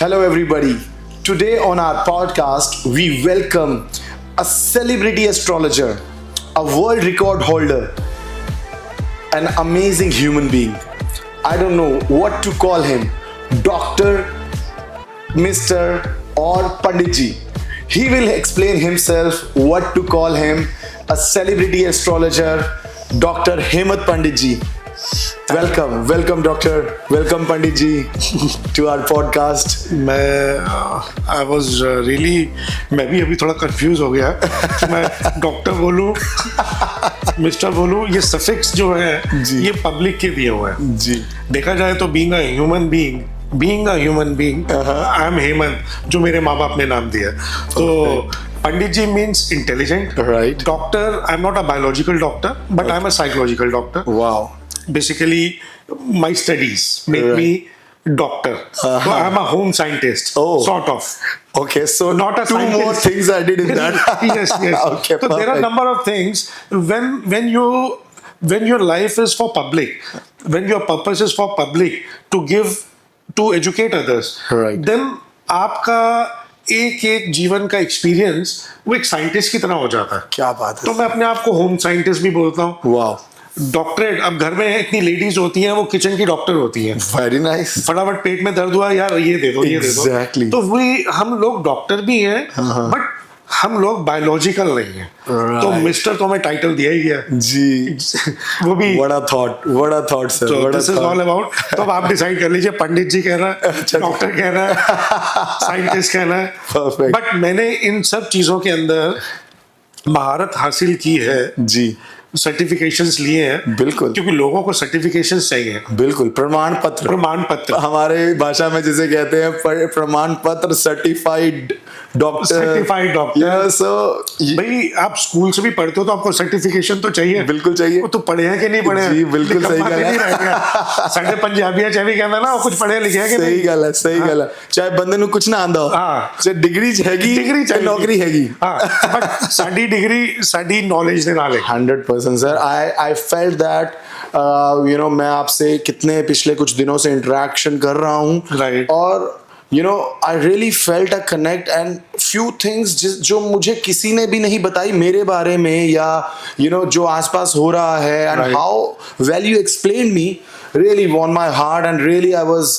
Hello, everybody. Today on our podcast, we welcome a celebrity astrologer, a world record holder, an amazing human being. I don't know what to call him, Doctor, Mr. or Panditji. He will explain himself what to call him, a celebrity astrologer, Dr. Hemant Panditji. Welcome doctor, welcome Pandit ji to our podcast. I was really मैं भी अभी थोड़ा confuse हो गया कि मैं doctor बोलूं mister बोलूं. ये सफिक्स जो है जी. ये पब्लिक के दिए हुए हैं. जी. देखा जाए तो being a human being I am Hemant, जो मेरे माँ बाप ने नाम दिया. तो Pandit ji means intelligent. Right. Doctor, I am not a biological doctor but I am a psychological doctor. Wow. Basically, my studies make me doctor. So I'm a home scientist, sort of. Okay, so Not a two scientist. more things I did in that. yes. Okay, So there are a perfect. number of things when your life is for public, when your purpose is for public to educate others, Right. then आपका एक जीवन का experience वो एक scientist की तरह हो जाता है. क्या बात है. तो मैं अपने आप को होम साइंटिस्ट भी बोलता हूँ. Wow. डॉक्टरेट, अब घर में इतनी लेडीज होती हैं, वो किचन की डॉक्टर होती हैं. Very nice. फटाफट पेट में दर्द हुआ, यार ये दे दो, ये दे दो. Exactly. तो वही हम लोग डॉक्टर भी हैं बट हम लोग बायोलॉजिकल नहीं हैं. तो मिस्टर तो हमें टाइटल दिया ही गया जी. वो भी. What a thought, sir. So What a this is thought. all about. तो अब आप डिसाइड कर लीजिए, पंडित जी कहना है, डॉक्टर कहना है, साइंटिस्ट कहना है. Perfect. बट मैंने इन सब चीजों के अंदर महारत हासिल की है, जी. सर्टिफिकेशंस लिए हैं. बिल्कुल. क्योंकि लोगों को सर्टिफिकेशंस चाहिए. बिल्कुल. प्रमाण पत्र हमारे भाषा में जिसे कहते हैं प्रमाण पत्र, सर्टिफाइड डॉक्टर. So भाई आप स्कूल से भी पढ़ते हो तो आपको सर्टिफिकेशन तो चाहिए. बिल्कुल चाहिए. वो तो पढ़े हैं कि नहीं पढ़े हैं. जी, बिल्कुल सही गल है. साढ़े पंजाबिया चाहे कहना ना कुछ पढ़े लिखे हैं कि नहीं. सही गल है. चाहे बंदे ਨੂੰ कुछ ना आंदा हो, चाहे डिग्री हैगी, चाहे नौकरी हैगी. बट साडी डिग्री साडी नॉलेज दे नाल है. 100% सर. I felt that मैं आपसे कितने पिछले कुछ दिनों से इंटरेक्शन कर रहा हूँ. Right. और I really felt a connect and few things जो मुझे किसी ने भी नहीं बताई मेरे बारे में, या जो आसपास हो रहा है, and Right. how well you explained me really won my heart, and really I was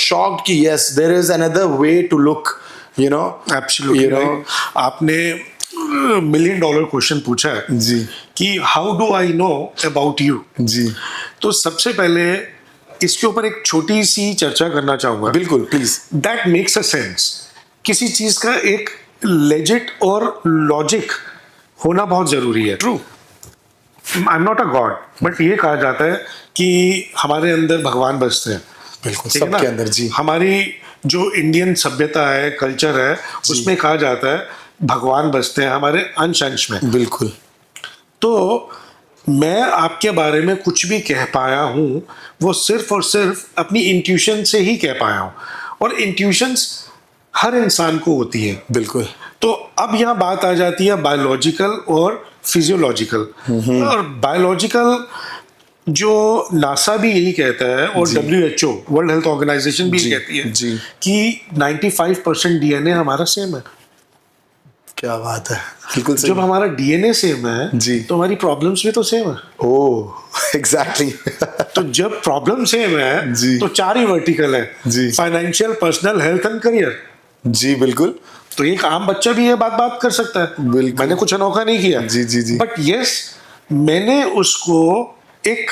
shocked कि yes, there is another way to look. Absolutely right. आपने $1 million क्वेश्चन पूछा है जी. कि how do I know about you. जी. तो सबसे पहले इसके ऊपर एक छोटी सी चर्चा करना चाहूंगा. बिल्कुल, please. That makes a sense. किसी चीज का एक लेजिट और लॉजिक होना बहुत जरूरी है. True. I am not a God but ये कहा जाता है कि हमारे अंदर भगवान बसते हैं. बिल्कुल. ठीक है ना? सबके अंदर. जी. हमारी जो इंडियन सभ्यता है, कल्चर है, उसमें कहा जाता है भगवान बसते हैं हमारे अंश अंश में. बिल्कुल. तो मैं आपके बारे में कुछ भी कह पाया हूँ वो सिर्फ और सिर्फ अपनी इंट्यूशन से ही कह पाया हूँ. और इंट्यूशंस हर इंसान को होती है. बिल्कुल. तो अब यहाँ बात आ जाती है बायोलॉजिकल और फिजियोलॉजिकल. और बायोलॉजिकल जो नासा भी यही कहता है और WHO वर्ल्ड हेल्थ ऑर्गेनाइजेशन भी कहती है जी. कि 95% DNA हमारा सेम है. क्या बात है. बिल्कुल सही. जब हमारा DNA सेम है जी. तो हमारी प्रॉब्लम्स भी तो सेम है. ओह, एग्जैक्टली. तो जब प्रॉब्लम सेम है जी. तो 4 ही वर्टिकल है. जी. Financial, personal, health and career. जी. बिल्कुल. तो एक आम बच्चा भी ये बात कर सकता है. बिल्कुल. मैंने कुछ अनोखा नहीं किया. जी. बट यस, मैंने उसको एक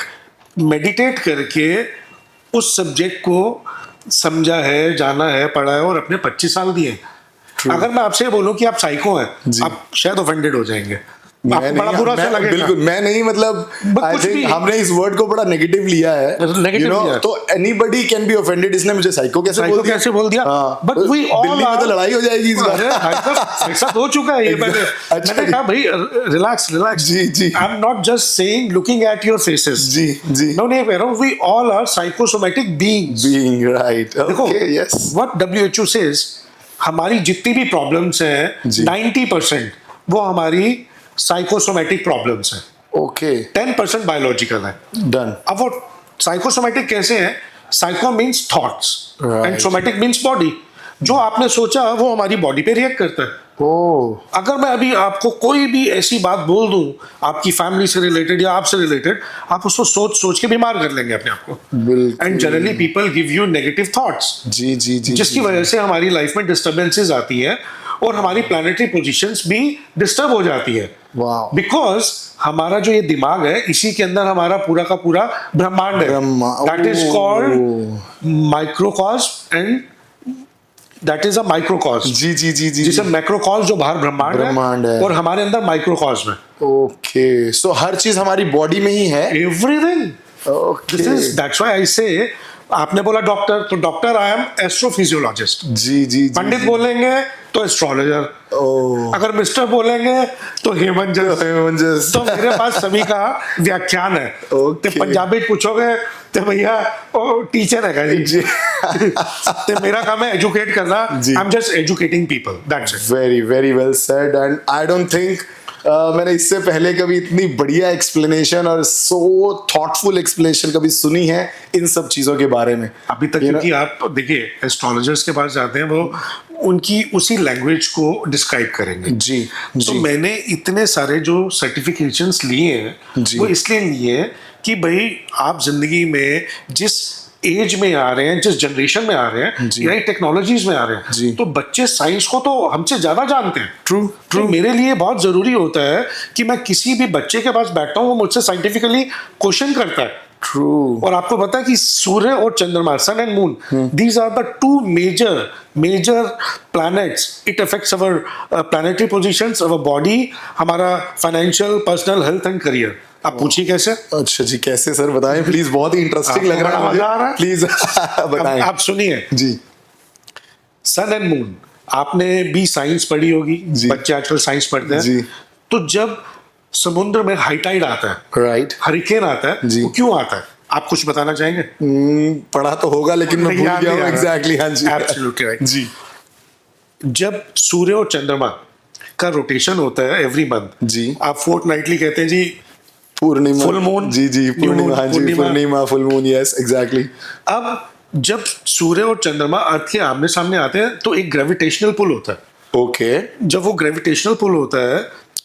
मेडिटेट करके उस सब्जेक्ट को समझा है, जाना है, पढ़ा है और अपने 25 साल दिए. अगर मैं आपसे बोलूं कि आप साइको हैं, आप शायद ऑफेंडेड हो जाएंगे. आपको बड़ा बुरा सा लगेगा. बिल्कुल. मैं नहीं, मतलब आई थिंक हमने इस वर्ड को बड़ा नेगेटिव लिया है. तो एनीबॉडी कैन बी ऑफेंडेड. इसने मुझे साइको कैसे बोल दिया. बट वी ऑल दिल्ली में तो लड़ाई हो जाएगी इस बार. ऐसा हो चुका है ये. मैंने कहा भाई रिलैक्स. जी. I am not just saying looking at your faces. जी. नहीं कह रहा हूं. We all are psychosomatic beings. Right. देखो, यस. व्हाट WHO सेज, हमारी जितनी भी प्रॉब्लम्स हैं 90% वो हमारी साइकोसोमैटिक प्रॉब्लम्स हैं. ओके. 10% बायोलॉजिकल है. डन. अब वो साइकोसोमैटिक कैसे है? Psycho means thoughts and somatic means body. जो आपने सोचा वो हमारी बॉडी पे रिएक्ट करता है। ओह, अगर मैं अभी आपको कोई भी ऐसी बात बोल दूं आपकी फैमिली से रिलेटेड या आपसे रिलेटेड, आप उसको सोच सोच के बीमार कर लेंगे अपने आप को। बिल्कुल। And generally people give you negative thoughts, जी जी जी, जिसकी वजह से हमारी लाइफ में डिस्टर्बेंसेस आती है और हमारी प्लानिटरी पोजीशंस भी डिस्टर्ब हो जाती है। वाह, बिकॉज हमारा जो ये दिमाग है, इसी के अंदर हमारा पूरा का पूरा ब्रह्मांड है। That is called microcosm and that is a microcosm. जी जी जी जी, जिसे मैक्रोकॉस्म जो बाहर ब्रह्मांड है। और हमारे अंदर माइक्रोकॉस्म है। ओके, सो हर चीज हमारी बॉडी में ही है। Everything. Okay, this is that's why I से, आपने बोला डॉक्टर, तो डॉक्टर आई एम एस्ट्रोफिजियोलॉजिस्ट। जी जी जी, पंडित बोलेंगे तो एस्ट्रोलॉजर, ओह, अगर मिस्टर बोलेंगे तो हेमंत। तो मेरे पास सभी का व्याख्यान है। Okay. ते पंजाबी पूछोगे तो भैया ओ टीचर है जी। जी, तो मेरा काम है एजुकेट करना। जी। I am just educating people, that's it. Very very well said. And I don't think मैंने इससे पहले कभी इतनी बढ़िया एक्सप्लेनेशन और सो थॉटफुल एक्सप्लेनेशन कभी सुनी है इन सब चीजों के बारे में अभी तक, क्योंकि आप देखिए एस्ट्रोलॉजर्स के पास जाते हैं, वो उनकी उसी लैंग्वेज को डिस्क्राइब करेंगे। जी तो जी, मैंने इतने सारे जो सर्टिफिकेशंस लिए हैं जी। वो इसलिए लिए हैं कि भाई आप जिंदगी में जिस एज में आ रहे हैं, जिस जनरेशन में आ रहे हैं, जी। या टेक्नोलॉजीज में आ रहे जी। हैं, तो बच्चे साइंस को तो हमसे ज्यादा जानते हैं। ट्रू तो मेरे लिए बहुत जरूरी होता है कि मैं किसी भी बच्चे के पास बैठता हूँ, वो मुझसे साइंटिफिकली क्वेश्चन करता है। ट्रू, और आपको पता है कि सूर्य और चंद्रमा, sun and moon, these are the two major planets. It affects our planetary positions, our body, हमारा financial, personal, health and career. आप पूछिए कैसे? अच्छा जी, कैसे सर बताएं प्लीज, बहुत ही इंटरेस्टिंग लग रहा है मजा आ रहा है? प्लीज बताएं। आप सुनिए। जी सन एंड मून, आपने भी साइंस पढ़ी होगी, जी। बच्चे आजकल साइंस पढ़ते हैं। जी। तो जब समुद्र में हाई टाइड आता है, राइट, हरिकेन आता है, जी। वो क्यों आता है? आप कुछ बताना चाहेंगे? पढ़ा तो होगा लेकिन मैं भूल गया हूँ एग्जैक्टली। हाँ जी, Absolutely right. जी जब सूर्य और चंद्रमा का रोटेशन होता है एवरी मंथ, जी, आप फोर्टनाइटली कहते हैं जी, पूर्णिमा, Full moon, जी जी, new moon, पूर्णिमा, हाँ जी, पूर्णिमा, फुल मून, यस एग्जैक्टली। अब जब सूर्य और चंद्रमा अर्थ के आमने सामने आते हैं तो एक ग्रेविटेशनल पुल होता है। ओके, जब वो ग्रेविटेशनल पुल होता है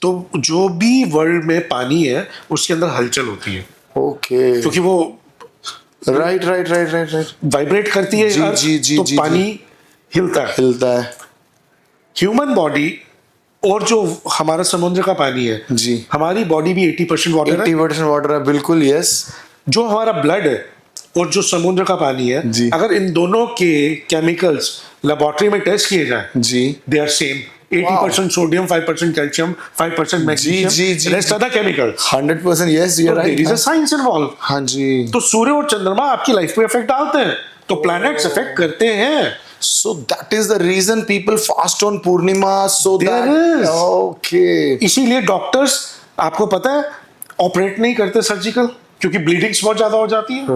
तो जो भी वर्ल्ड में पानी है उसके अंदर हलचल होती है, ओके, क्योंकि वो right right right right right, vibrate करती है जी, अर्थ, जी, जी, तो जी, पानी हिलता है। हिलता है, ह्यूमन बॉडी और जो हमारा समुद्र का पानी है, जी, हमारी बॉडी भी 80% वाटर है। 80% वाटर है, बिल्कुल, यस जो हमारा ब्लड है और जो समुद्र का पानी है, जी। अगर इन दोनों के केमिकल्स लेबोरेटरी में टेस्ट किए जाए, जी, they are same. 80% sodium, 5% calcium, 5% जी, magnesium, rest are the chemicals. 100%, yes, you are there is a right. Science involve. हाँ जी, तो सूर्य और चंद्रमा आपकी लाइफ पे इफेक्ट डालते हैं, तो प्लैनेट्स इफेक्ट करते हैं। so that is the reason people fast on Purnima, so There that is. okay, इसीलिए डॉक्टर्स, आपको पता है, ऑपरेट नहीं करते सर्जिकल, क्योंकि ब्लीडिंग्स बहुत ज्यादा हो जाती है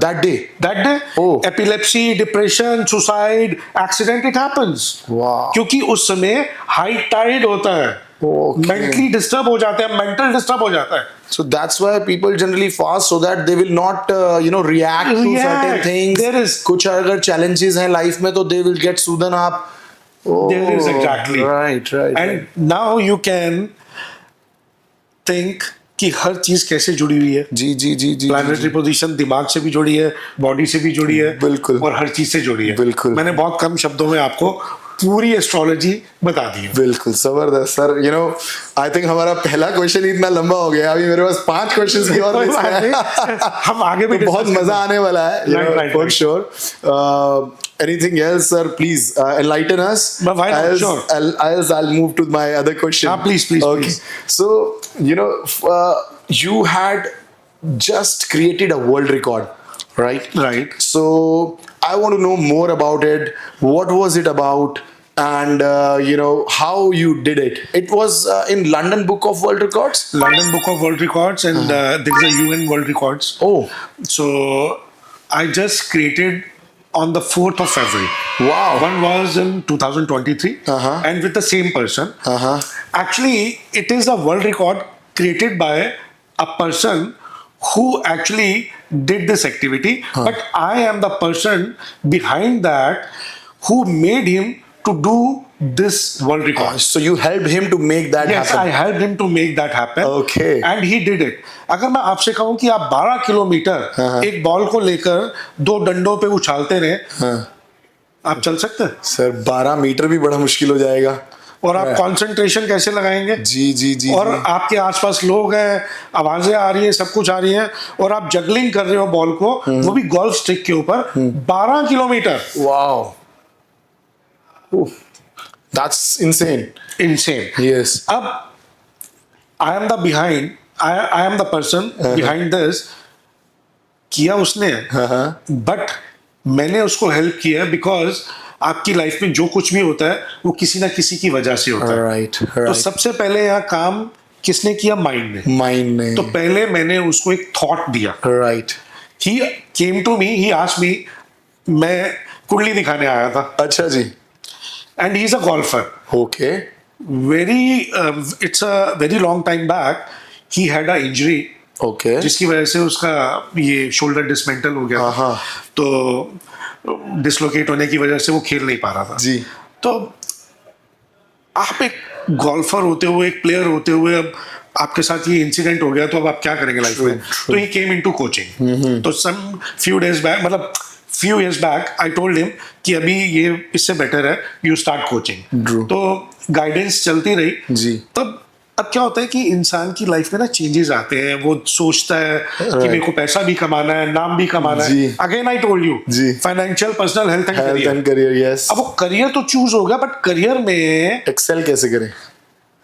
that day, that day. Oh. Epilepsy, depression, suicide, accident, it happens, wow, क्योंकि उस समय हाई टाइड होता है, Okay. मेंटली डिस्टर्ब हो जाते हैं, मेंटल डिस्टर्ब हो जाता है। so that's why people generally fast, so that they will not react to React. certain things. There is- कुछ अगर challenges हैं life में तो they will get soothen up. There is exactly. right right and now you can think कि हर चीज कैसे जुड़ी हुई है। जी जी जी जी, प्लानिटरी पोजीशन दिमाग से भी जुड़ी है, बॉडी से भी जुड़ी है, बिल्कुल। और हर चीज से जुड़ी है। बिल्कुल। मैंने बहुत कम शब्दों में आपको पूरी एस्ट्रोलॉजी बता दी है। बिल्कुल जबरदस्त सर। आई थिंक हमारा पहला क्वेश्चन ही इतना लंबा हो गया, अभी मेरे पास 5 क्वेश्चंस की और कोई list बात है। नहीं, हम आगे भी तो बहुत discuss मजा करेंगे। आने वाला है, Right, for right. sure. Anything else, sir? Please enlighten us. But why not? Else, Sure. I'll move to my other question. Please, Okay. please. So you had just created a world record, right? Right. So I want to know more about it. What was it about? And how you did it. It was in London Book of World Records. London Book of World Records, and there is a UN World Records. Oh, So I just created on the 4th of February. wow. One was in 2023, Uh-huh. and with the same person. Uh-huh. Actually, it is a world record created by a person who actually did this activity, but I am the person behind that who made him to do this world record. So you helped him to make that Yes, happen. I helped him to make that happen. Okay. And he did it. अगर मैं आपसे कहूँ कि आप 12 kilometre एक ball को लेकर 2 डंडों पे उछालते रहे, आप चल सकते हैं? सर 12 मीटर भी बड़ा मुश्किल हो जाएगा। और आप कंसंट्रेशन कैसे लगाएंगे? जी जी जी और जी। आपके आसपास लोग हैं, आवाजें आ रही हैं, सब कुछ आ रही है, और आप जगलिंग कर रहे हो बॉल को, वो भी गोल्फ स्टिक के ऊपर 12 kilometre. Wow. Oof. That's insane. Insane. Yes. अब I am the behind, I am the person behind this. किया उसने, बट मैंने उसको हेल्प किया, बिकॉज आपकी लाइफ में जो कुछ भी होता है वो किसी ना किसी की वजह से होता है। Right. तो Right. सबसे पहले यहाँ काम किसने किया? माइंड ने। Mind ने। तो पहले मैंने उसको एक थॉट दिया। Right. He came to me, he asked me, मैं कुंडली दिखाने आया था, अच्छा जी। and he is a golfer. Okay. It's a very long time back, he had a injury, Okay. जिसकी वजह से उसका ये शोल्डर डिसमेंटल हो गया, हाँ। तो डिसलोकेट होने की वजह से वो खेल नहीं पा रहा था। जी। तो आप एक गोल्फर होते हुए, एक प्लेयर होते हुए, अब आपके साथ ये इंसिडेंट हो गया, तो अब आप क्या करेंगे लाइफ में? तो ही केम इनटू कोचिंग। तो some few years back I told him कि अभी ये इससे बेटर है यू स्टार्ट कोचिंग। तो गाइडेंस चलती रही। जी। तब अब क्या होता है कि इंसान की लाइफ में ना चेंजेस आते हैं, वो सोचता है कि मेरे को पैसा भी कमाना है, नाम भी कमाना है। जी। अगेन आई टोल्ड यू, जी। Financial, personal, health and Health career. and career. Yes. अब वो करियर तो चूज हो गया, बट करियर में Excel कैसे करें?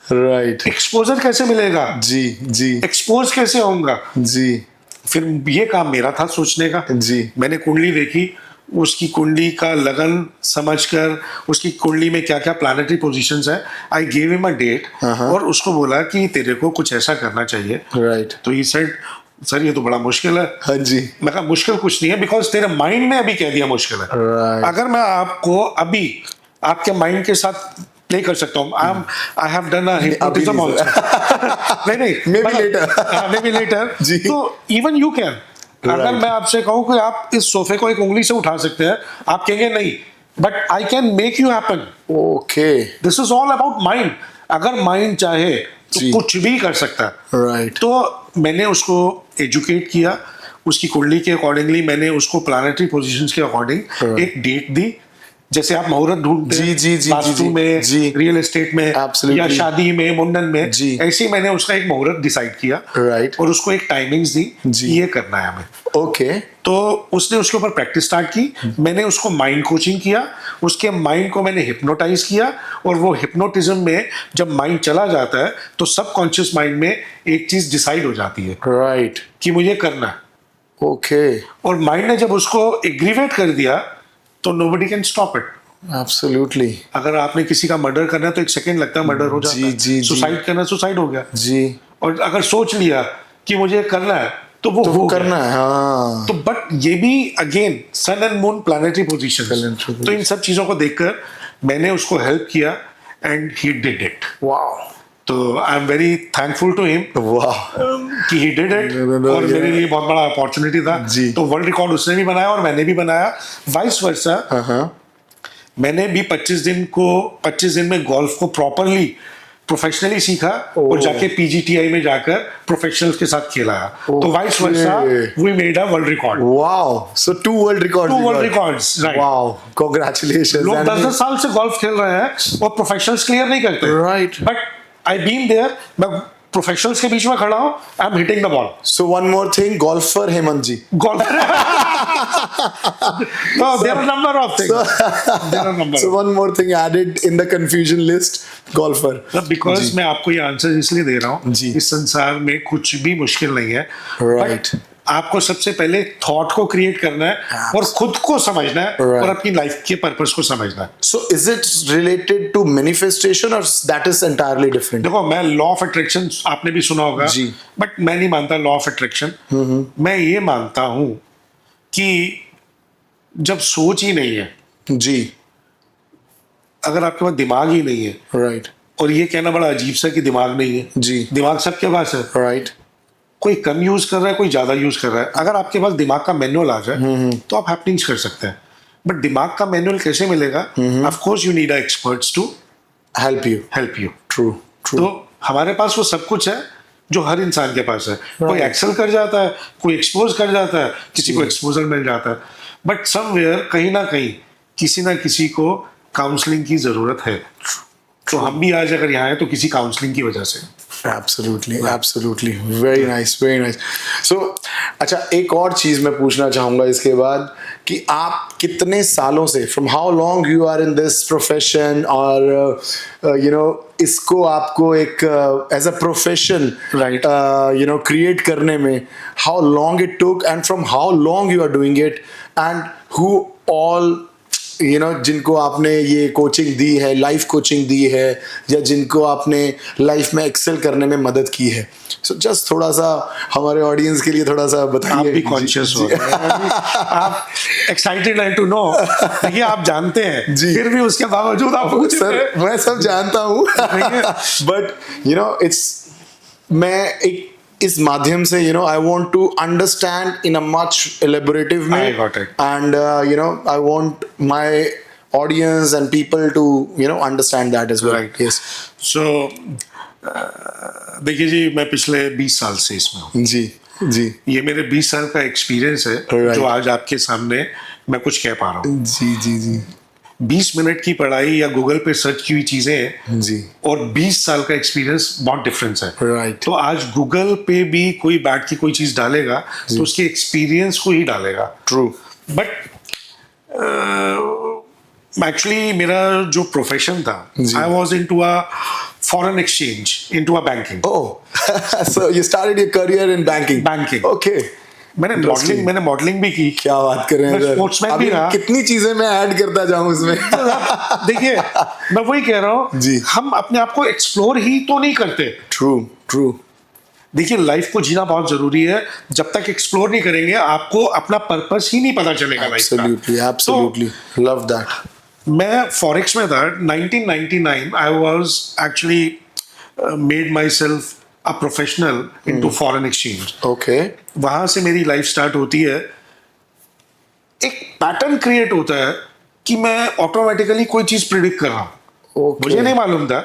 Right. एक्सपोजर कैसे मिलेगा? जी जी एक्सपोज कैसे होऊंगा? जी फिर ये काम मेरा था सोचने का। जी। मैंने कुंडली देखी, उसकी कुंडली का लगन समझकर, उसकी कुंडली में क्या क्या प्लैनेटरी पोजीशंस है, I gave him a date, और उसको बोला कि तेरे को कुछ ऐसा करना चाहिए। Right. तो ही सेड, सर ये तो बड़ा मुश्किल है। हाँ जी। मैं कहा मुश्किल कुछ नहीं है, बिकॉज तेरे माइंड ने अभी कह दिया मुश्किल है। Right. अगर मैं आपको अभी आपके माइंड के साथ प्ले कर सकता हूँ, I have done a hypnotism नहीं, आल्सो। नहीं Maybe later. Maybe later. जी। तो इवन यू कैन, अगर Right. मैं आपसे कहूँ कि आप इस सोफे को एक उंगली से उठा सकते हैं, आप कहेंगे नहीं, but I can make you happen. Okay. This is all about mind. अगर माइंड चाहे तो जी। कुछ भी कर सकता है। Right. तो मैंने उसको एजुकेट किया, उसकी कुंडली के अकॉर्डिंगली मैंने उसको प्लानेटरी पोजीशंस के अकॉर्डिंग एक डेट दी। जैसे आप मुहूर्त ढूंढते जी, हैं जी, जी, वास्तु जी, में, जी। रियल एस्टेट में, Absolutely. या शादी में, मुंडन में, जी। ऐसे ही मैंने उसका एक मुहूर्त डिसाइड किया, Right. और उसको एक टाइमिंग्स दी जी। कि ये करना है हमें। Okay. तो उसने उसके ऊपर प्रैक्टिस स्टार्ट की, मैंने उसको माइंड कोचिंग किया, उसके माइंड को मैंने हिप्नोटाइज किया, और वो हिप्नोटिज्म में जब माइंड चला जाता है तो सबकॉन्शियस माइंड में एक चीज डिसाइड हो जाती है Right. कि मुझे करना है, Okay. और माइंड ने जब उसको एग्रीवेट कर दिया तो nobody can stop it. Absolutely. अगर आपने किसी का मर्डर करना है तो 1 सेकेंड लगता है, मर्डर हो जाता जी, है। जी, जी। सुसाइड करना, सुसाइड हो गया। जी। और अगर सोच लिया कि मुझे करना है तो वो तो हो वो गया। करना है। हाँ। तो बट ये भी again sun and moon planetary position, Planetary तो इन सब चीजों को देखकर मैंने उसको हेल्प किया, and he did it. Wow. तो I am very thankful to him Wow. कि ही डिड इट, No, और yeah. मेरे लिए बहुत बड़ा अपॉर्चुनिटी था। जी। तो वर्ल्ड रिकॉर्ड उसने भी बनाया और मैंने भी बनाया, वाइस वर्सा। Uh-huh. मैंने भी 25 दिन में गोल्फ को प्रॉपरली प्रोफेशनली सीखा, और जाके पीजीटीआई में जाकर प्रोफेशनल्स के साथ खेला। तो vice versa we made a world record. Wow. So 2 world records. 2 you world got. Records, right. Wow. Congratulations. लोग And 10-10 साल से गोल्फ खेल रहे हैं और प्रोफेशनल्स क्लियर नहीं करते। Right. But I been there, मैं प्रोफेशनल्स के बीच में खड़ा हूं, I am hitting the ball. So one more thing, golfer Hemant ji. Golf तो there are number of things, there are number. So one more thing added in the confusion list, golfer. Because मैं आपको ये answer इसलिए दे रहा हूँ, जी। इस संसार में कुछ भी मुश्किल नहीं है। Right. But आपको सबसे पहले थॉट को क्रिएट करना है और खुद को समझना है, Right. और अपनी लाइफ के पर्पस को समझना है। So is it related to manifestation or that is entirely different? देखो, मैं लॉ ऑफ अट्रैक्शन आपने भी सुना होगा, जी। बट मैं नहीं मानता लॉ ऑफ अट्रैक्शन। मैं ये मानता हूं कि जब सोच ही नहीं है, जी। अगर आपके पास दिमाग ही नहीं है, Right. और ये कहना बड़ा अजीब सा कि दिमाग नहीं है, जी। दिमाग सबके पास है। Right. कोई कम यूज कर रहा है, कोई ज्यादा यूज कर रहा है। अगर आपके पास दिमाग का मैनुअल आ जाए तो आप हैपनिंग्स कर सकते हैं। बट दिमाग का मैनुअल कैसे मिलेगा? Of course you need experts to help you. You. True. तो हमारे पास वो सब कुछ है जो हर इंसान के पास है. कोई एक्सेल कर जाता है, कोई एक्सपोज कर जाता है, किसी को एक्सपोजर मिल जाता है, बट समवेयर कहीं ना कहीं किसी ना किसी को काउंसलिंग की जरूरत है. तो हम भी आज अगर यहाँ हैं तो किसी काउंसलिंग की वजह से. Absolutely. Very nice. So, अच्छा, एक और चीज मैं पूछना चाहूंगा इसके बाद कि आप कितने सालों से, from how long you are in this profession, और इसको आपको एक as a profession, Right. create करने में how long it took, and from how long you are doing it, and who all जिनको आपने ये कोचिंग दी है, लाइफ कोचिंग दी है, या जिनको आपने लाइफ में एक्सेल करने में मदद की है. सो जस्ट थोड़ा सा हमारे ऑडियंस के लिए थोड़ा सा बताइए. आप भी कॉन्शियस हो रहे हैं, आप एक्साइटेड है टू नो. देखिए आप जानते हैं जी. फिर भी उसके बावजूद आप पूछ रहे हैं. सर मैं सब जानता हूँ, बट इट्स मैं एक इस माध्यम से I want to understand in a much elaborative way. I got it. And I want my audience and people to understand that as well. Right. Yes. So देखिए जी, मैं पिछले 20 साल से इसमें हूँ. जी. ये मेरे 20 साल का एक्सपीरियंस है. Right. जो आज आपके सामने मैं कुछ कह पा रहा हूँ. जी. 20 मिनट की पढ़ाई या गूगल पे सर्च की हुई चीजें जी. और 20 साल का एक्सपीरियंस बहुत डिफरेंस है. Right. तो आज गूगल पे भी कोई बैठ के कोई चीज डालेगा तो उसके एक्सपीरियंस को ही डालेगा. True. बट एक्चुअली मेरा जो प्रोफेशन था, I was into a foreign exchange, into a banking. Oh, so you started your career in banking. Banking. Okay. मैंने मॉडलिंग भी की. क्या बात कर रहे हैं मैं सर? स्पोर्ट्समैन भी अभी रहा. कितनी चीजें मैं ऐड करता जाऊं इसमें. देखिए मैं वही कह रहा हूँ जी. हम अपने आप को एक्सप्लोर ही तो नहीं करते. ट्रू. देखिए लाइफ को जीना बहुत जरूरी है. जब तक एक्सप्लोर नहीं करेंगे आपको अपना पर्पस ही नहीं पता चलेगा लाइफ का. Absolutely. Love that. मैं फॉरेक्स में था 1999. I was actually made my self a professional into foreign exchange. Okay. वहां से मेरी लाइफ स्टार्ट होती है. एक पैटर्न क्रिएट होता है कि मैं ऑटोमेटिकली कोई चीज प्रिडिक्ट कर रहा हूं. Okay. मुझे नहीं मालूम था.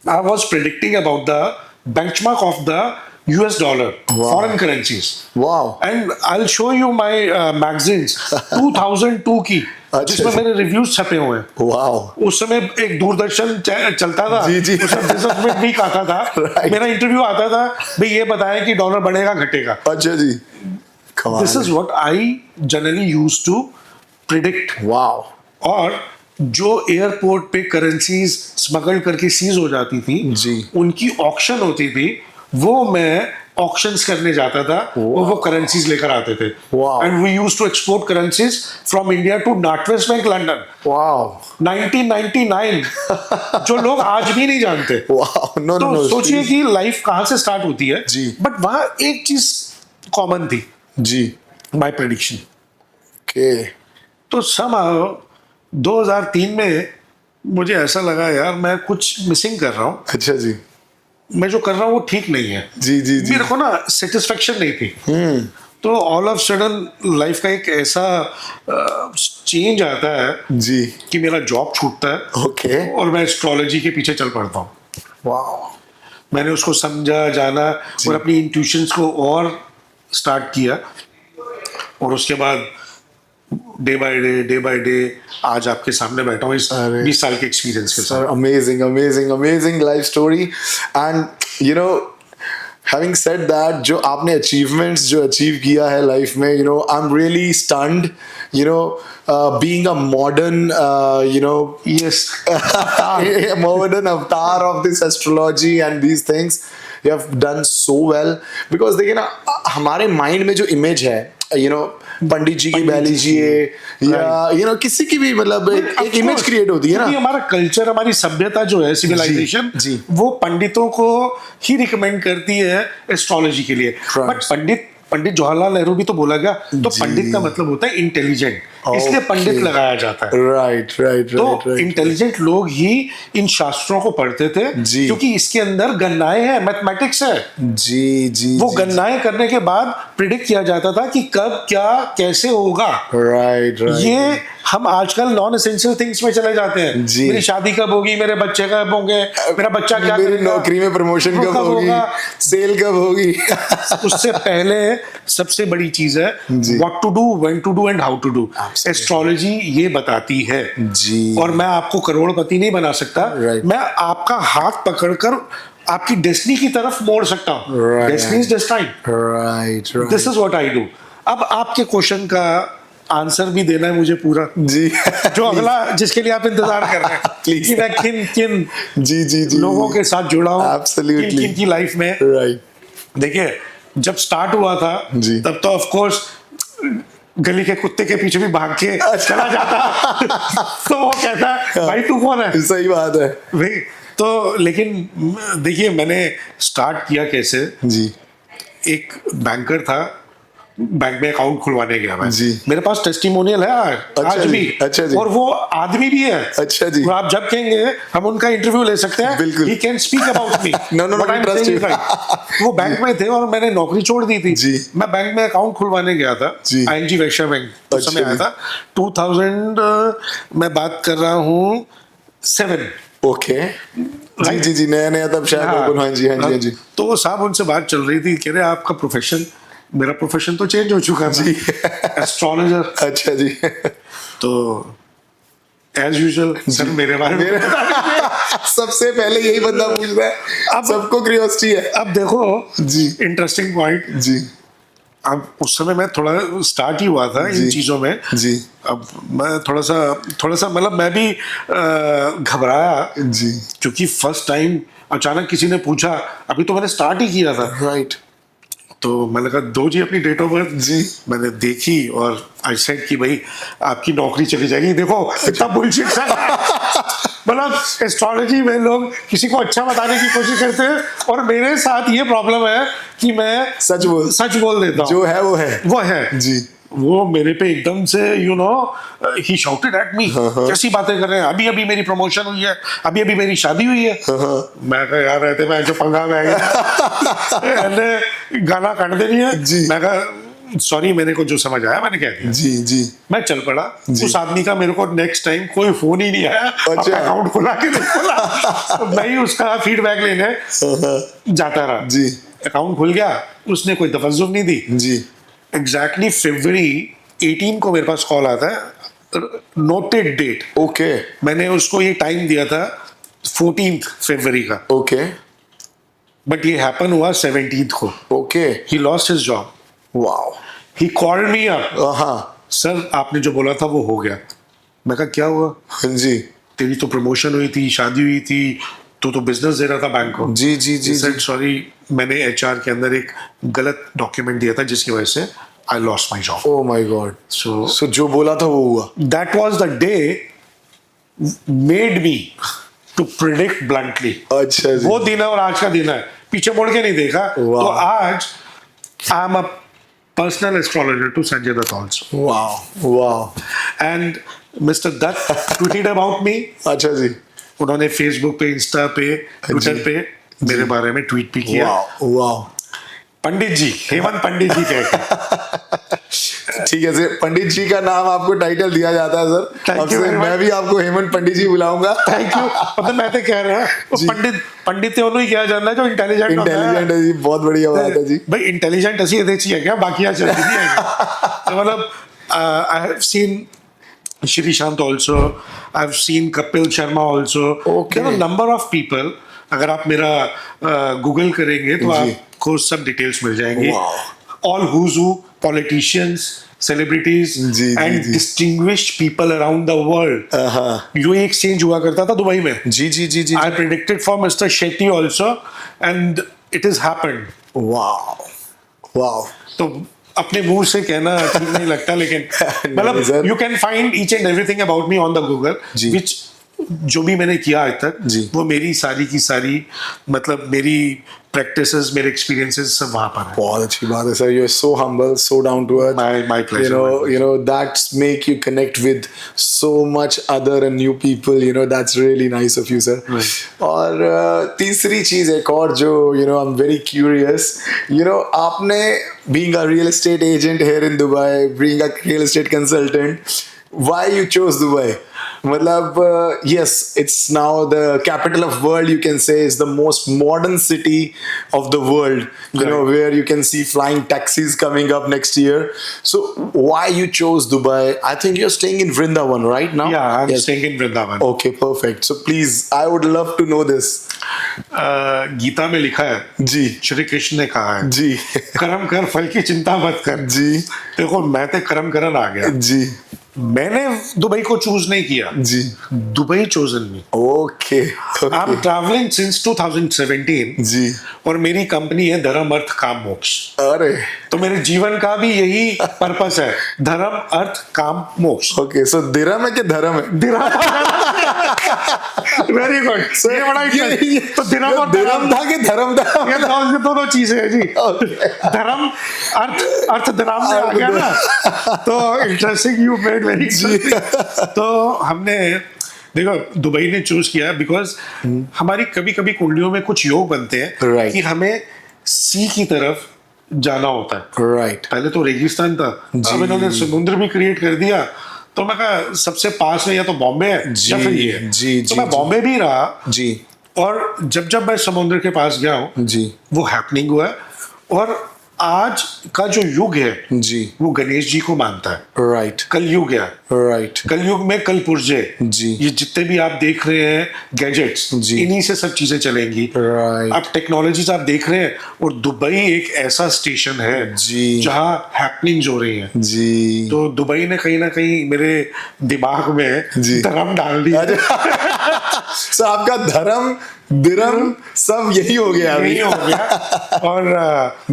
I was predicting about the benchmark of the US dollar, foreign currencies. Wow. And I'll show you my magazines 2002 की, जिसमें मेरे रिव्यूज छपे हुए हैं. Wow. उस समय एक दूरदर्शन चलता था. जी. उसमें बिजनेस वीक आता था. Right. मेरा इंटरव्यू आता था, भाई ये बताएं कि डॉलर बढ़ेगा घटेगा. अच्छा जी. This is what I generally use to predict. Wow. और जो एयरपोर्ट पे करेंसीज स्मगल करके सीज हो जाती थी जी. उनकी ऑक्शन होती थी, वो मैं ऑक्शंस करने जाता था. वो करेंसीज लेकर आते थे. Wow. And we used to export currencies from India to northwest bank London. Wow. 1999. जो लोग आज भी नहीं जानते. Wow. No. तो सोचिए कि लाइफ कहाँ से स्टार्ट होती है. जी. बट वहां एक चीज कॉमन थी, जी. My prediction. Okay. तो somehow 2003 में मुझे ऐसा लगा यार मैं कुछ मिसिंग कर रहा हूँ. अच्छा जी. मैं जो कर रहा हूँ वो ठीक नहीं है. जी. मेरे को ना सेटिस्फेक्शन नहीं थी. तो ऑल ऑफ सडन लाइफ का एक ऐसा चेंज आता है जी. कि मेरा जॉब छूटता है. Okay. और मैं एस्ट्रोलॉजी के पीछे चल पड़ता हूँ. Wow. मैंने उसको समझा, जाना और अपनी इंट्यूशंस को और स्टार्ट किया. और उसके बाद डे बाय डे आज आपके सामने बैठा हूँ इस 20 साल के एक्सपीरियंस के साथ. Sir, amazing life story. And having said that, जो आपने achievements जो achieve किया है life में, I'm really stunned. Being a modern, Yes. a modern avatar of this astrology and these things, you have done so well. Because देखिए ना, हमारे mind में जो image है, पंडित जी की बह लीजिए या किसी की भी, मतलब एक इमेज क्रिएट होती है ना. हमारा कल्चर, हमारी सभ्यता जो है, सिविलाइजेशन, जी. वो पंडितों को ही रिकमेंड करती है एस्ट्रोलॉजी के लिए. बट पंडित जवाहरलाल नेहरू भी तो बोला गया. तो पंडित का मतलब होता है इंटेलिजेंट. इसलिए पंडित लगाया जाता है। राइट राइट तो राइट राइट। इंटेलिजेंट लोग ही इन शास्त्रों को पढ़ते थे जी। क्योंकि इसके अंदर गणनाएं हैं, मैथमेटिक्स है। जी जी वो गणनाएं करने के बाद प्रिडिक्ट किया जाता था कि कब क्या कैसे होगा। Right right. ये हम आजकल नॉन एसेंशियल थिंग्स में चले जाते हैं। जी। मेरी शादी कब होगी, मेरे बच्चे कब होंगे, मेरा बच्चा क्या मेरी करेगा, नौकरी में प्रमोशन वो कब होगी, होगा। सेल कब होगी। उससे पहले सबसे बड़ी चीज है जी। What to do, when to do and how to do. Absolutely. Astrology ये बताती है। जी। और मैं आपको करोड़पति नहीं बना सकता, Right. मैं आपका हाथ पकड़कर आपकी डेस्टिनी की तरफ मोड़ सकता हूँ। Right. Destiny is destined. Right right. This is what I do. अब आपके क्वेश्चन का आंसर भी देना है मुझे पूरा, जी। जो अगला जिसके लिए आप इंतजार कर रहे हैं Please. कि मैं किन किन जी जी जी। लोगों के साथ जुड़ा हूँ, Absolutely. किन किन की लाइफ में। राइट। देखिए जब स्टार्ट हुआ था जी। तब तो ऑफ कोर्स गली के कुत्ते के पीछे भी भाग के चला जाता तो वो कहता है भाई तू कौन है सही बात है। भाई। तो लेकिन देखिए मैंने स्टार्ट किया कैसे। जी एक बैंकर था, बैंक में अकाउंट खुलवाने गया मैं। जी। मेरे पास टेस्टिमोनियल है आज जी, भी। अच्छा जी। और वो आदमी भी है। अच्छा जी। वो आप जब कहेंगे हम उनका इंटरव्यू ले सकते हैं। बिल्कुल। He can speak about me. No, no, no, What I'm trust saying is you. right. वो बैंक में थे और मैंने नौकरी छोड़ दी थी। जी। मैं बैंक में अकाउंट खुलवाने गया था। जी। ING वैश्य बैंक उस अच्छा समय आया जी। था 2000 मैं बात कर रहा हूँ 7। ओके। जी जी जी। नया नया तब शायद हाँ। ओपन। हाँ जी हाँ जी हाँ जी। तो वो साहब उनसे बात चल रही थी, कह रहे आपका प्रोफेशन, मेरा प्रोफेशन तो चेंज हो चुका था, एस्ट्रोलॉजर। अच्छा जी। तो एज यूजुअल सर मेरे बारे में सबसे पहले यही बंदा पूछ रहा है। अब- सबको क्यूरियोसिटी है। अब देखो जी। Interesting point. जी अब उस समय मैं थोड़ा स्टार्ट ही हुआ था इन जी। चीजों में। जी अब मैं थोड़ा सा मतलब मैं भी घबराया जी। क्योंकि फर्स्ट टाइम अचानक किसी ने पूछा, अभी तो मैंने स्टार्ट ही किया था। राइट। तो मैंने कहा दो जी अपनी डेट ऑफ बर्थ। जी। मैंने देखी और आई सेड कि भाई आपकी नौकरी चली जाएगी। देखो इतना बुलशिट सा मतलब एस्ट्रोलॉजी में लोग किसी को अच्छा बताने की कोशिश करते हैं और मेरे साथ ये प्रॉब्लम है कि मैं सच बोल देता हूँ। जो है वो है जी। वो मेरे पे एकदम से ही शाउटेड एट मी, कैसी बातें कर रहे हैं, अभी अभी मेरी प्रमोशन हुई है, अभी अभी मेरी शादी हुई है। मैं कहा यार रहते मैं जो पंगा में गया गाना काट देनी है। जी। मैं कहा सॉरी, मेरे को जो समझ आया मैंने कह दिया। जी जी। मैं चल पड़ा। जी। उस आदमी का मेरे को नेक्स्ट टाइम कोई फोन ही नहीं आया। अच्छा। अकाउंट खुला के नहीं खुला। तो मैं ही उसका फीडबैक लेने जाता रहा। जी। अकाउंट खुल गया, उसने कोई तवज्जुह नहीं दी। जी। एग्जैक्टली फरवरी 18 को मेरे पास कॉल आता है, नोटेड डेट। ओके मैंने उसको ये टाइम दिया था 14 फरवरी का, ओके बट ये हैपन हुआ 17 को। Okay. He lost his job. Wow. He called me up, हाँ सर आपने जो बोला था वो हो गया। मैं कहा क्या हुआ? हाँ जी तेरी तो प्रमोशन हुई थी, शादी हुई थी, तो बिजनेस दे रहा था बैंक को। जी जी जी जी। सॉरी, मैंने एचआर के अंदर एक गलत डॉक्यूमेंट दिया था जिसकी वजह से I lost my job. Oh my god. So so जो बोला था वो हुआ। that was the day made me to predict bluntly। अच्छा जी। वो दिन है और आज का दिन है, पीछे मुड़ के नहीं देखा। वाह। तो आज I am a personal astrologer to Sanjay Dutt also, wow wow. And mister Dutt tweeted about me. अच्छा जी। उन्होंने फेसबुक पे, इंस्टा पे, ट्विटर पे मेरे बारे में ट्वीट भी किया। Wow wow. पंडित जी, हेमंत पंडित जी कहकर। ठीक है सर, पंडित जी का नाम आपको टाइटल दिया जाता है सर। Thank अब you से very much. मैं भी आपको हेमंत पंडित जी बुलाऊंगा। Thank you. मतलब मैं तो कह रहा हूँ पंडित ਉਹਨੂੰ ਹੀ ਕਿਹਾ ਜਾਂਦਾ जो इंटेलिजेंट इंटेलिजेंट है जी, बहुत बढ़िया बात है जी। भाई इंटेलिजेंट ਅਸੀਂ ਇਹਦੇ ਚ ਹੀ ਹੈਗੇ, ਬਾਕੀ ਆ ਚਲਦੀ ਨਹੀਂ ਹੈਗੇ। तो मतलब I have seen Shri Shant also, I've seen Kapil Sharma also। Okay. There are a number of people, अगर आप मेरा गूगल करेंगे तो आपको सब डिटेल्स मिल जाएंगी। Wow. All who's who, politicians, celebrities ji, and ji. distinguished people around the world। हाँ। जो एक्सचेंज हुआ करता था दुबई में। जी जी जी जी। I predicted for Mr. Shetty also, and it has happened। Wow wow. तो अपने मुंह से कहना ठीक नहीं लगता, लेकिन नहीं, मतलब sir। You can find each and everything about me on the Google, जी। व्हिच जो भी मैंने किया आज तक जी। वो मेरी सारी की सारी मतलब मेरी प्रैक्टिसेस मेरे एक्सपीरियंसेस सब वहाँ पर है. बहुत अच्छी बात है sir. You are so humble, so down to earth. My pleasure, my pleasure. You know that's make you connect with so much other and new people. You know that's really nice of you, sir. Right. और तीसरी चीज एक और जो I'm very curious. आपने being a real estate agent here in Dubai, being a real estate consultant, why you chose Dubai? मतलब yes, it's now the capital of world. You can say it's the most modern city of the world. Where you can see flying taxis coming up next year. So why you chose Dubai? I think you're staying in Vrindavan right now. Yeah, I'm Yes. staying in Vrindavan. Okay, perfect. So please, I would love to know this. Gita में लिखा है, जी श्री कृष्ण ने कहा है, जी कर्म कर फल की चिंता मत कर. जी देखो मैं तो कर्म करन आ गया. जी मैंने दुबई को चूज नहीं किया, जी. Dubai chosen me. Okay. I am travelling since 2017 जी. और मेरी कंपनी है धर्म अर्थ काम मोक्ष. अरे. तो मेरे जीवन का भी यही पर्पस है, धर्म अर्थ काम मोक्ष. Okay, so दिरम है कि धर्म है? Very good. ये बड़ा इंटरेस्टिंग. तो धर्म और दिरम था कि धर्म था? ये दोनों चीजें हैं जी. धर्म अर्थ धर्म में आ गया ना, तो interesting. You made very interesting. तो हमने देखो दुबई ने चूज किया बिकॉज हमारी कभी कभी कुंडलियों में कुछ योग बनते हैं Right. कि हमें सी की तरफ जाना होता है. Right. पहले तो रेगिस्तान था, अब इन्होंने समुद्र भी क्रिएट कर दिया. तो मैं कहा सबसे पास में या तो बॉम्बे है या फिर ये है. जी, तो जी, मैं बॉम्बे भी रहा जी और जब मैं समुद्र के पास गया हूँ जी वो हैपनिंग हुआ है. और आज का जो युग है जी. वो गणेश जी को मानता है. Right. कलयुग है. Right. कलयुग में कल पुर्जे जी. ये जितने भी आप देख रहे हैं गैजेट्स, जी. इन्हीं से सब चीजें चलेंगी. Right. अब टेक्नोलॉजीज आप देख रहे हैं और दुबई एक ऐसा स्टेशन है जी. जहां हैपनिंग्स हो रही हैं. जी. तो दुबई ने कहीं ना कहीं मेरे दिमाग में जी. धर्म डाल दिया. So आपका धर्म दिरम सब यही हो गया अभी. यही हो गया. और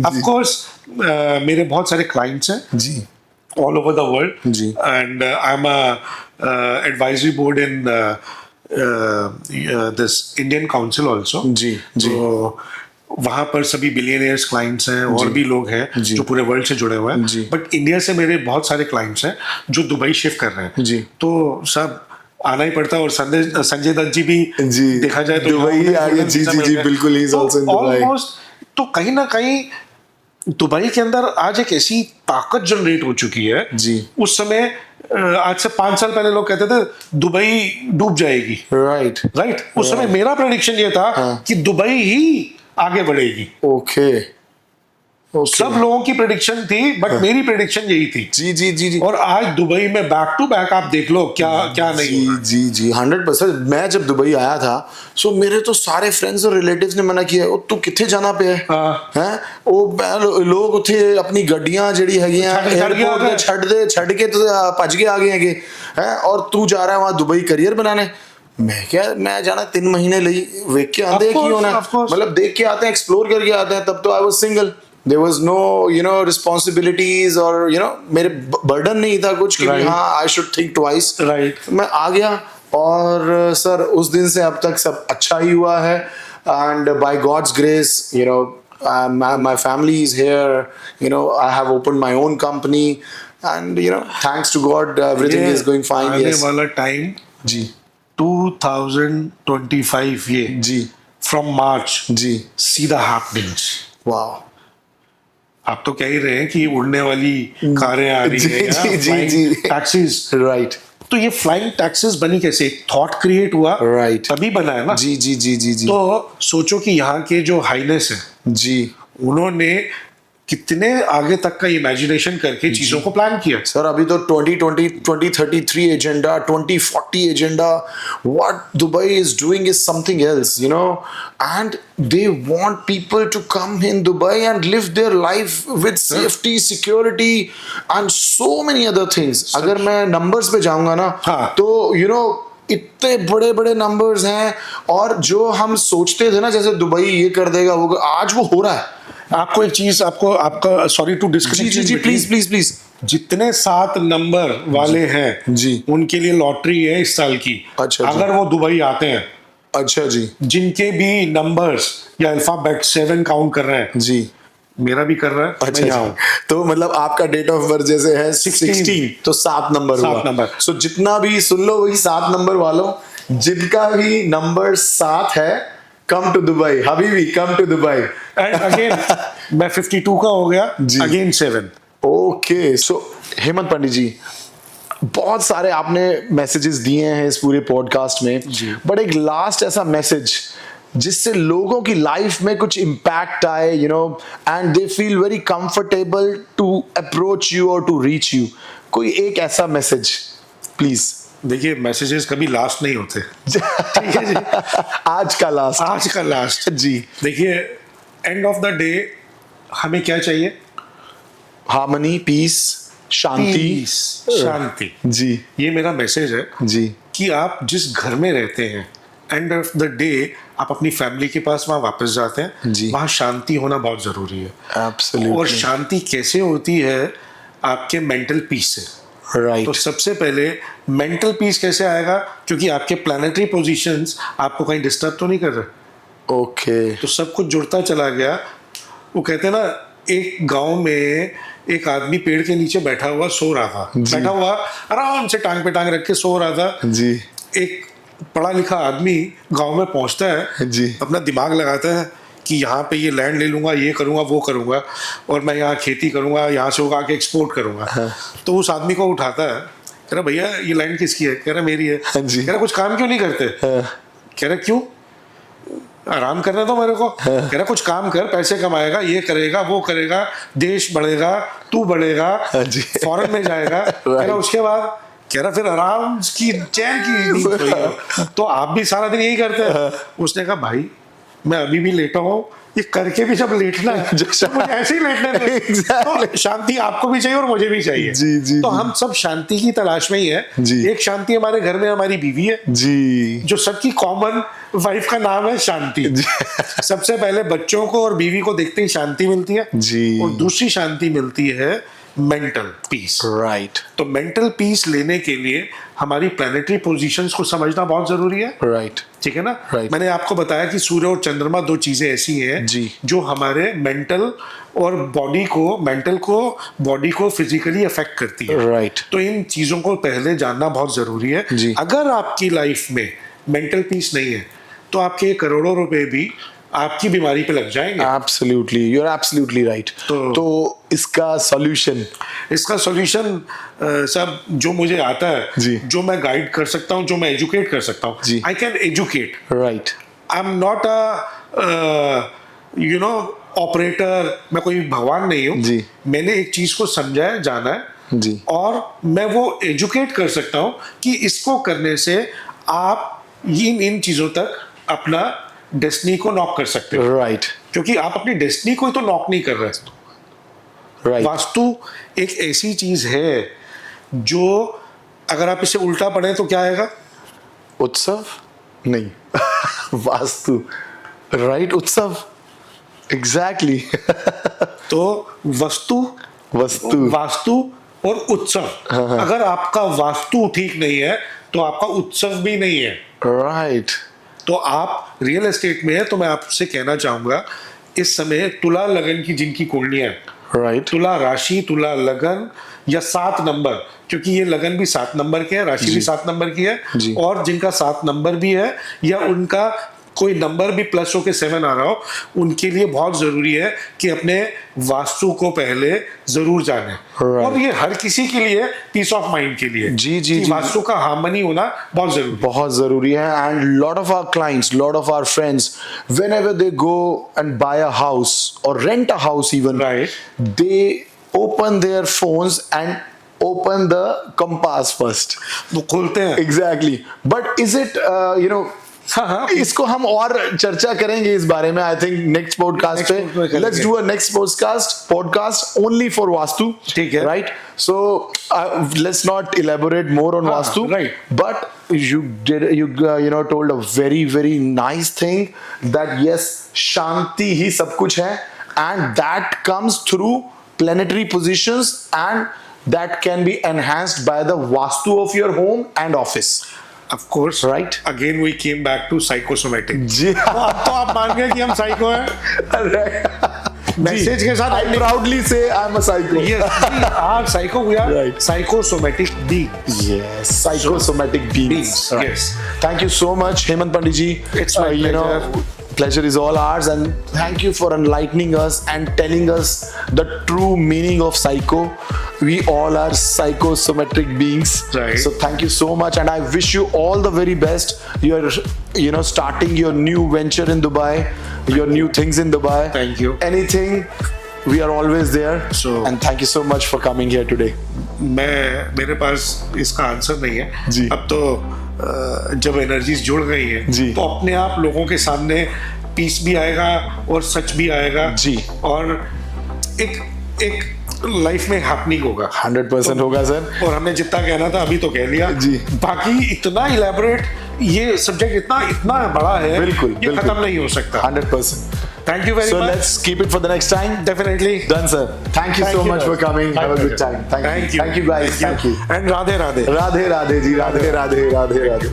ऑफ कोर्स मेरे बहुत सारे क्लाइंट्स हैं जी. all over the world. Ji. And I'm a advisory board in this Indian Council also. जी, जी. तो वहाँ पर सभी बिलियनियर्स क्लाइंट्स हैं और भी लोग हैं जी. जो पूरे वर्ल्ड से जुड़े हुए हैं. जी. बट इंडिया से मेरे बहुत सारे क्लाइंट्स हैं जो दुबई शिफ्ट कर रहे हैं. जी. तो सब आना ही पड़ता है. और संजय दत्त जी भी जी. देखा जाए तो दुबई ही आ गए. जी जी जी बिल्कुल. He is also in Dubai. Almost. तो कहीं ना कहीं दुबई के अंदर आज एक ऐसी ताकत जनरेट हो चुकी है. जी. उस समय आज से 5 साल पहले लोग कहते थे दुबई डूब जाएगी. राइट. राइट. उस समय मेरा प्रेडिक्शन ये था कि दुबई ही आगे बढ़ेगी. ओके. सब लोगों की प्रेडिक्शन थी बट मेरी प्रेडिक्शन यही थी. जी जी जी जी. और आज दुबई में बैक टू बैक आप देख लो क्या क्या नहीं जी हो रहा. जी जी 100%. मैं जब दुबई आया था सो मेरे तो सारे फ्रेंड्स और रिलेटिव्स ने मना किया, तू किथे जाना पे है हैं ਉਹ ਲੋਕ ਉੱਥੇ ਆਪਣੀ ਗੱਡੀਆਂ ਜਿਹੜੀ ਹੈਗੀਆਂ 에어ਪੋਰਟ ਤੇ ਛੱਡ ਕੇ ਭੱਜ ਕੇ ਆ ਗਏ ਹੈਗੇ हैं और तू जा रहा है वहां दुबई करियर बनाने. मैं क्या, मैं जाना 3 महीने ਲਈ ਵੇਖ ਕੇ ਆਂਦੇ ਕੀ ਹੋਣਾ, मतलब देख के आते हैं, एक्सप्लोर करके आते हैं. तब तो I was single. There was no responsibilities or मेरे बर्डन नहीं था कुछ कि हाँ I should think twice. Right. मैं आ गया और सर उस दिन से अब तक सब अच्छा ही हुआ है. And by God's grace, my family is here. I have opened my own company, and thanks to God, everything is going fine. आने Yes. वाला टाइम जी 2025 ये जी फ्रॉम मार्च जी. सीधा हैपनिंग्स. Wow. आप तो कह ही रहे हैं कि उड़ने वाली कारें आ रही जी, हैं, जी, जी, जी. टैक्सीज. Right. तो ये फ्लाइंग टैक्सीज बनी कैसे? एक थॉट क्रिएट हुआ. Right. तभी बना है ना. जी जी जी जी जी. तो सोचो कि यहाँ के जो हाईनेस है जी. उन्होंने कितने आगे तक का इमेजिनेशन करके चीजों को प्लान किया. सर अभी तो 2020 2033 agenda, 2040 agenda, what Dubai is doing is something else, and they want people to come in Dubai and live their life with safety, security and so many other things. अगर मैं numbers पे जाऊंगा ना तो इतने बड़े बड़े नंबर्स हैं. और जो हम सोचते थे ना जैसे दुबई ये कर देगा वो, आज वो हो रहा है. आपको एक चीज आपका सॉरी टू डिस्कनेक्ट. जी जी प्लीज प्लीज प्लीज. जितने 7 नंबर वाले हैं जी। उनके लिए लॉटरी है इस साल की। अच्छा जी। अगर वो दुबई आते हैं, अच्छा जी। जिनके भी नंबर्स या अल्फाबेट 7 काउंट कर रहे हैं, जी। मेरा भी कर रहा है, अच्छा मैं यहाँ जी। हूँ। तो मतलब आपका डेट ऑफ बर्थ जैसे है 16, तो 7 नंबर 7 हुआ। नंबर। सो जितना भी सुन लो वही 7 नंबर वालों, जिनका भी नंबर 7 है, कम टू दुबई हबीबी, come to Dubai. And again मैं 52 का हो गया, जी। Again 7। Okay, so Hemant Pandit ji, बहुत सारे आपने मैसेजेस दिए हैं इस पूरे पॉडकास्ट में, बट एक लास्ट ऐसा मैसेज जिससे लोगों की लाइफ में कुछ इम्पैक्ट आए, you know, and they feel very comfortable to approach you और टू रीच यू, कोई एक ऐसा मैसेज प्लीज। देखिए, मैसेजेस कभी लास्ट नहीं होते। ठीक है जी। आज का लास्ट। आज का लास्ट जी। देखिए, एंड ऑफ द डे हमें क्या चाहिए? हार्मनी, पीस, शांति। Peace, शांति। जी। ये मेरा मैसेज है जी। कि आप जिस घर में रहते हैं, एंड ऑफ द डे आप अपनी फैमिली के पास वहां वापस जाते हैं, जी। वहां शांति होना बहुत जरूरी है। एब्सोल्युटली। और शांति कैसे होती है? आपके मेंटल पीस से। राइट। तो सबसे पहले मेंटल पीस कैसे आएगा? क्योंकि आपके प्लैनेटरी पोजीशंस आपको कहीं डिस्टर्ब तो नहीं कर रहे। ओके। तो सब कुछ जुड़ता चला गया। वो कहते हैं ना, एक गांव में एक आदमी पेड़ के नीचे बैठा हुआ सो रहा था, बैठा हुआ आराम से टांग पे टांग रख के सो रहा था। जी। एक पढ़ा लिखा आदमी गांव में पहुंचता है, जी। अपना दिमाग लगाता है कि यहाँ पे ये लैंड ले लूंगा, ये करूंगा, वो करूंगा, और मैं यहाँ खेती करूंगा, यहाँ से उगा के एक्सपोर्ट करूंगा। तो उस आदमी को उठाता है, कह रहा भैया ये लैंड किसकी है? कह रहा मेरी है। जी। कह रहा कुछ काम क्यों नहीं करते? कह रहा क्यों? आराम करने दो मेरे को। कह रहा कुछ काम कर, पैसे कमाएगा, ये करेगा, वो करेगा, देश बढ़ेगा, तू बढ़ेगा, जी। फॉरेन में जाएगा। कह रहा उसके बाद, कह रहा फिर आराम की चैन की नींद सोएगा। तो आप भी सारा दिन यही करते हैं। उसने कहा भाई मैं अभी भी लेटा हूँ, ये करके भी जब लेटना है तो मुझे ऐसे ही लेटने दो। Exactly. तो शांति आपको भी चाहिए और मुझे भी चाहिए। जी, जी, तो जी। हम सब शांति की तलाश में ही है। जी। एक शांति हमारे घर में हमारी बीवी है, जी। जो सबकी कॉमन वाइफ का नाम है शांति। सबसे पहले बच्चों को और बीवी को देखते ही शांति मिलती है। जी। और दूसरी शांति मिलती है मेंटल पीस। राइट। तो मेंटल पीस लेने के लिए हमारी प्लैनेटरी पोजीशंस को समझना बहुत जरूरी है। राइट। ठीक है ना? Right. मैंने आपको बताया कि सूर्य और चंद्रमा 2 चीजें ऐसी हैं जी। जो हमारे मेंटल और बॉडी को फिजिकली अफेक्ट करती है। राइट। तो इन चीजों को पहले जानना बहुत जरूरी है। जी। अगर आपकी लाइफ में मेंटल पीस नहीं है तो आपके करोड़ों रुपए भी आपकी बीमारी पे लग जाएंगे। Absolutely, you are absolutely right. तो इसका सॉल्यूशन सब जो मुझे आता है, जी। जो मैं गाइड कर सकता हूँ, जो मैं एजुकेट कर सकता हूँ, जी। I can educate. Right. I am not operator, मैं कोई भगवान नहीं हूँ। जी। मैंने एक चीज को समझा है, जाना है, जी। और मैं वो एजुकेट कर सकता हूँ कि इसको करने से आप इन चीजों तक अपना डेस्टिनी को नॉक कर सकते हो। राइट। क्योंकि आप अपनी डेस्टिनी को ही तो नॉक नहीं कर रहे। राइट। वास्तु एक ऐसी चीज है जो अगर आप इसे उल्टा पढ़ें तो क्या आएगा? उत्सव नहीं वास्तु। राइट। उत्सव। एग्जैक्टली। तो वस्तु, वास्तु और उत्सव। अगर आपका वास्तु ठीक नहीं है तो आपका उत्सव भी नहीं है। राइट। तो आप रियल एस्टेट में है, तो मैं आपसे कहना चाहूंगा इस समय तुला लगन की जिनकी कुंडलियां है, राइट। तुला राशि, तुला लगन या 7 नंबर, क्योंकि ये लगन भी 7 नंबर के है, राशि भी 7 नंबर की है, जी। और जिनका 7 नंबर भी है या उनका कोई नंबर भी प्लस होके 7 आ रहा हो, उनके लिए बहुत जरूरी है कि अपने वास्तु को पहले जरूर जाने। और ये हर किसी के लिए पीस ऑफ माइंड के लिए जी, जी, कि जी। वास्तु का हार्मनी होना बहुत जरूरी है। And lot of our clients, lot of our friends, whenever they go and buy a house or rent a house even, Right. they open their phones and open the compass first. वो खोलते हैं। Exactly. But is it हाँ, इसको हम और चर्चा करेंगे इस बारे में, I think next podcast Next podcast में पे। करेंगे। Let's do a next podcast only for vastu. ठीक है। Right. So let's not elaborate more on vastu, right. But you told a very nice thing that yes, शांति ही सब कुछ है, and that comes through planetary positions and that can be enhanced by the vastu of your home and office. Of course, Right. Again we came back to psychosomatic. जी तो अब तो आप मान गए कि हम साइको हैं. मैसेज के साथ I proudly say I'm a psycho. Yes, we are psycho. We are Right. psychosomatic beings. Yes, psychosomatic beings. Beings, yes. Thank you so much, Hemant Pandit ji. It's my pleasure. Pleasure is all ours, and thank you for enlightening us and telling us the true meaning of psycho. We all are psychosomatic beings. Right. So thank you so much, and I wish you all the very best. You're starting your new venture in Dubai, your new things in Dubai. Thank you. Anything, we are always there. So- and thank you so much for coming here today. मेरे पास इसका answer नहीं है. जी. अब तो जब energies जुड़ गई है जी. तो अपने आप लोगों के सामने पीस भी आएगा और सच भी आएगा. जी. और एक लाइफ में हैपनिंग होगा. 100% होगा सर. और हमने जितना कहना था अभी तो कह लिया. जी. बाकी इतना इलेबोरेट ये सब्जेक्ट इतना बड़ा है. बिल्कुल, ये बिल्कुल. खत्म नहीं हो सकता. 100%. Thank you very So much. let's keep it for the next time. Definitely. Done, sir. Thank you so much for coming. My Have a good pleasure. time. Thank you. Thank you guys. Thank you. And Radhe Radhe. Radhe Radhe ji. Radhe Radhe. Radhe Radhe.